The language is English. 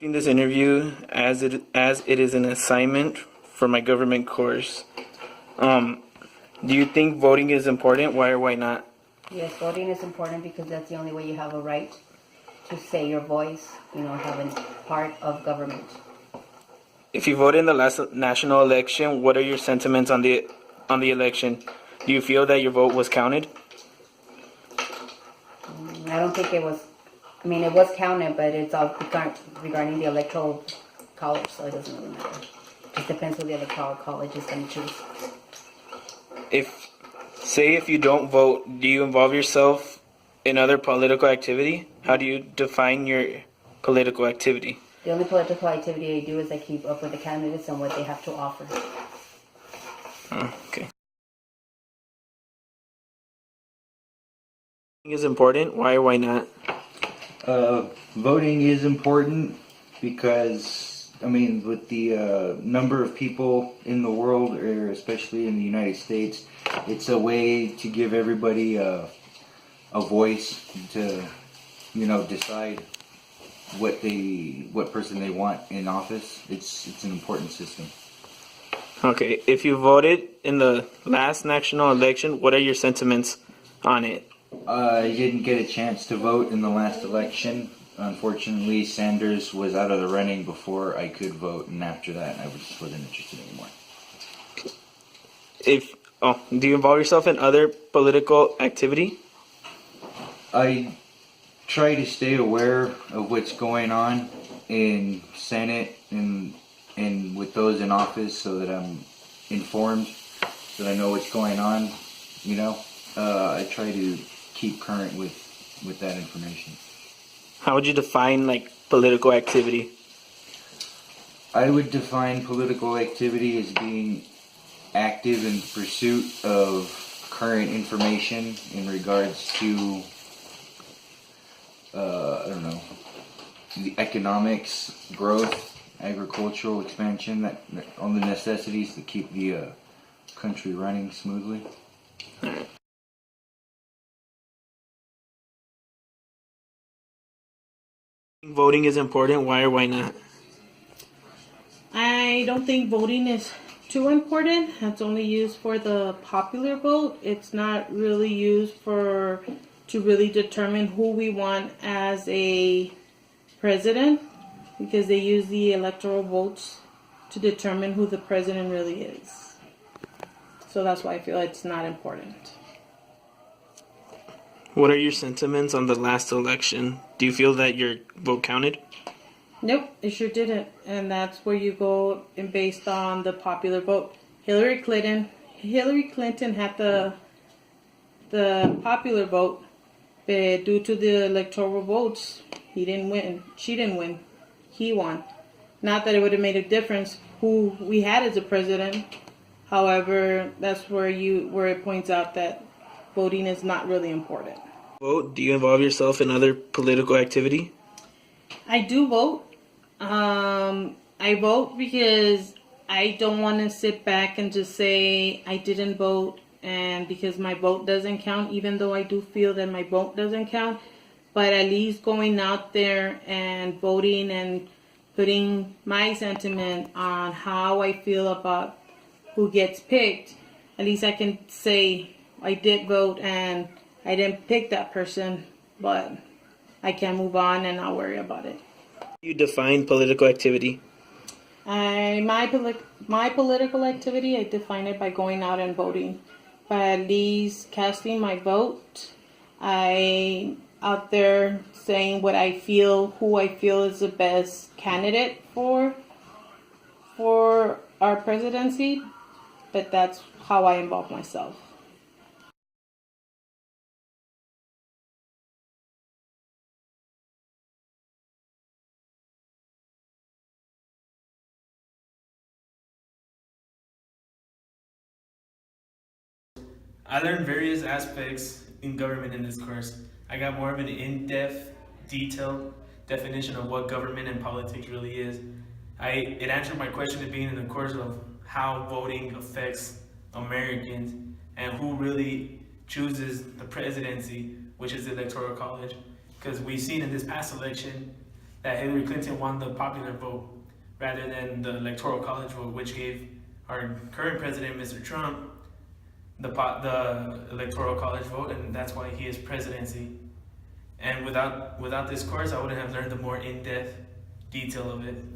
In this interview as it is an assignment for my government course. Do you think voting is important? Why or why not? Yes, voting is important because that's the only way you have a right to say your voice, have a part of government. If you voted in the last national election, what are your sentiments on the election? Do you feel that your vote was counted? I don't think it was, it was counted, but it's all regarding the electoral college, so it doesn't really matter. It just depends who the electoral college is going to choose. If you don't vote, do you involve yourself in other political activity? How do you define your political activity? The only political activity I do is I keep up with the candidates and what they have to offer. Okay. Is important? Why or why not? Voting is important because, with the number of people in the world, or especially in the United States, it's a way to give everybody a voice to, decide what person they want in office. It's an important system. Okay. If you voted in the last national election, what are your sentiments on it? I didn't get a chance to vote in the last election. Unfortunately, Sanders was out of the running before I could vote, and after that, I just wasn't interested anymore. Do you involve yourself in other political activity? I try to stay aware of what's going on in Senate and with those in office, so that I'm informed, so that I know what's going on. I try to keep current with that information. How would you define political activity? I would define political activity as being active in pursuit of current information in regards to the economics, growth, agricultural expansion, all the necessities to keep the country running smoothly. Voting is important. Why or why not? I don't think voting is too important. It's only used for the popular vote. It's not really used to really determine who we want as a president, because they use the electoral votes to determine who the president really is. So that's why I feel it's not important. What are your sentiments on the last election? Do you feel that your vote counted? Nope, it sure didn't. And that's where you go and based on the popular vote. Hillary Clinton had the popular vote, but due to the electoral votes, he didn't win. She didn't win. He won. Not that it would have made a difference who we had as a president. However, that's where it points out that voting is not really important. Vote? Do you involve yourself in other political activity? I do vote. I vote because I don't want to sit back and just say I didn't vote, and because my vote doesn't count, even though I do feel that my vote doesn't count. But at least going out there and voting and putting my sentiment on how I feel about who gets picked, at least I can say I did vote and I didn't pick that person, but I can move on and not worry about it. You define political activity? My political activity, I define it by going out and voting. By at least casting my vote, I out there saying what I feel, who I feel is the best candidate for our presidency. But that's how I involve myself. I learned various aspects in government in this course. I got more of an in-depth, detailed definition of what government and politics really is. It answered my question at being in the course of how voting affects Americans and who really chooses the presidency, which is the electoral college. Because we've seen in this past election that Hillary Clinton won the popular vote rather than the electoral college vote, which gave our current president, Mr. Trump, the electoral college vote, and that's why he is presidency. And without this course, I wouldn't have learned the more in-depth detail of it.